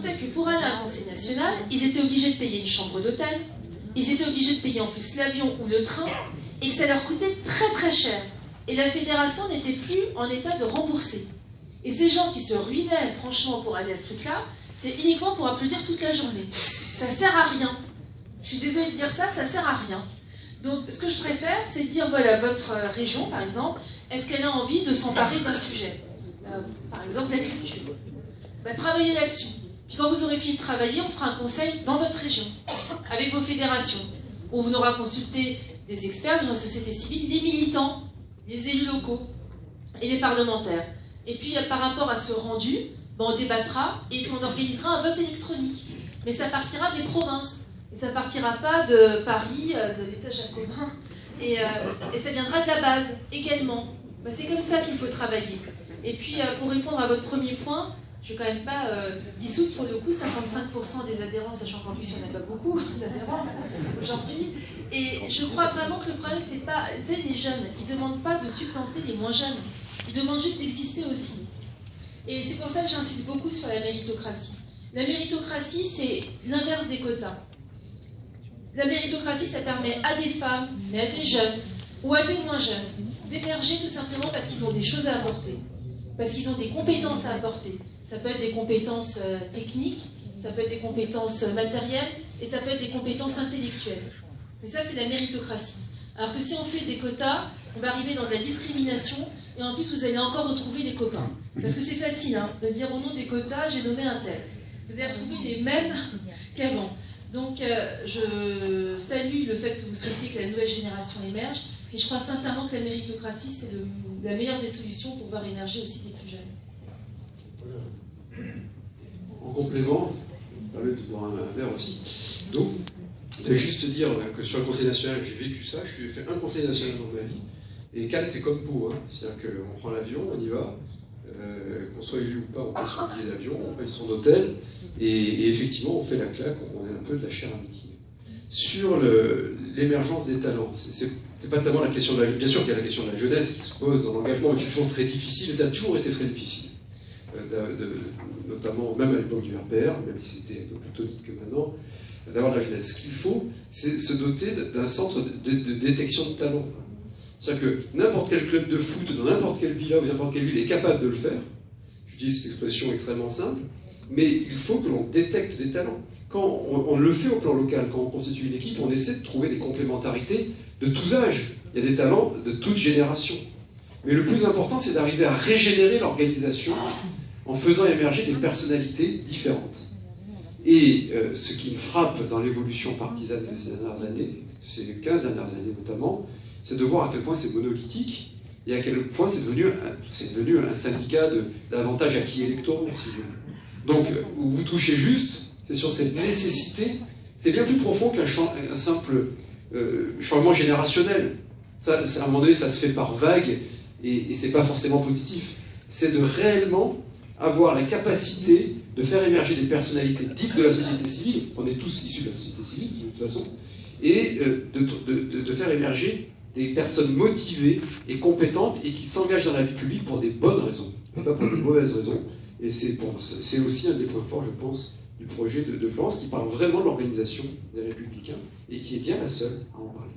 racontait que pour aller à un conseil national, ils étaient obligés de payer une chambre d'hôtel, ils étaient obligés de payer en plus l'avion ou le train, et que ça leur coûtait très très cher. Et la fédération n'était plus en état de rembourser. Et ces gens qui se ruinaient franchement pour aller à ce truc-là, c'est uniquement pour applaudir toute la journée. Ça sert à rien. Je suis désolée de dire ça, ça sert à rien. Donc ce que je préfère, c'est de dire, voilà, votre région par exemple, est-ce qu'elle a envie de s'emparer d'un sujet, par exemple la culture, travaillez là-dessus. Puis quand vous aurez fini de travailler, on fera un conseil dans votre région, avec vos fédérations. On aura consulté des experts de la société civile, les militants, les élus locaux et les parlementaires. Et puis par rapport à ce rendu, on débattra et puis on organisera un vote électronique. Mais ça partira des provinces. Et ça partira pas de Paris, de l'État jacobin. Et ça viendra de la base également. C'est comme ça qu'il faut travailler. Et puis pour répondre à votre premier point, je ne vais quand même pas dissoudre pour le coup 55% des adhérents, sachant qu'en plus il n'y en a pas beaucoup d'adhérents aujourd'hui. Et je crois vraiment que le problème, c'est pas... Vous savez, les jeunes, ils ne demandent pas de supplanter les moins jeunes. Ils demandent juste d'exister aussi. Et c'est pour ça que j'insiste beaucoup sur la méritocratie. La méritocratie, c'est l'inverse des quotas. La méritocratie, ça permet à des femmes, mais à des jeunes, ou à des moins jeunes, d'émerger tout simplement parce qu'ils ont des choses à apporter, parce qu'ils ont des compétences à apporter. Ça peut être des compétences techniques, ça peut être des compétences matérielles, et ça peut être des compétences intellectuelles. Mais ça, c'est la méritocratie. Alors que si on fait des quotas, on va arriver dans de la discrimination, et en plus, vous allez encore retrouver des copains. Parce que c'est facile, hein, de dire au nom des quotas, j'ai nommé un tel. Vous allez retrouver les mêmes qu'avant. Donc, je salue le fait que vous souhaitiez que la nouvelle génération émerge, et je crois sincèrement que la méritocratie, c'est la meilleure des solutions pour voir émerger aussi des plus jeunes. En complément, on parlait de boire un verre aussi. Donc, je vais juste dire que sur le Conseil national, j'ai vécu ça, j'ai fait un Conseil national dans ma vie, et Cannes, c'est comme Pau, hein. C'est-à-dire qu'on prend l'avion, on y va, qu'on soit élu ou pas, on paye son billet d'avion, on paye son hôtel, et effectivement, on fait la claque, on est un peu de la chair à métier. Sur l'émergence des talents, c'est pas tellement la question de la... Bien sûr qu'il y a la question de la jeunesse qui se pose dans l'engagement, mais c'est toujours très difficile, et ça a toujours été très difficile. Notamment, même à l'époque du RPR, même si c'était un peu plus tonique que maintenant, d'avoir de la jeunesse. Ce qu'il faut, c'est se doter d'un centre de détection de talent. C'est-à-dire que n'importe quel club de foot, dans n'importe quelle villa ou n'importe quelle ville est capable de le faire. J'utilise cette expression extrêmement simple, mais il faut que l'on détecte des talents. Quand on le fait au plan local, quand on constitue une équipe, on essaie de trouver des complémentarités de tous âges. Il y a des talents de toute génération. Mais le plus important, c'est d'arriver à régénérer l'organisation en faisant émerger des personnalités différentes. Et ce qui me frappe dans l'évolution partisane de ces dernières années, ces 15 dernières années notamment, c'est de voir à quel point c'est monolithique et à quel point c'est devenu un syndicat d'avantages acquis électoraux, si vous voulez. Donc, où vous touchez juste, c'est sur cette nécessité, c'est bien plus profond qu'un simple changement générationnel. Ça, à un moment donné, ça se fait par vague et c'est pas forcément positif. C'est de réellement avoir la capacité de faire émerger des personnalités dites de la société civile, on est tous issus de la société civile de toute façon, et de faire émerger des personnes motivées et compétentes et qui s'engagent dans la vie publique pour des bonnes raisons, pas pour de mauvaises raisons. Et c'est aussi un des points forts, je pense, du projet de Florence, qui parle vraiment de l'organisation des Républicains et qui est bien la seule à en parler.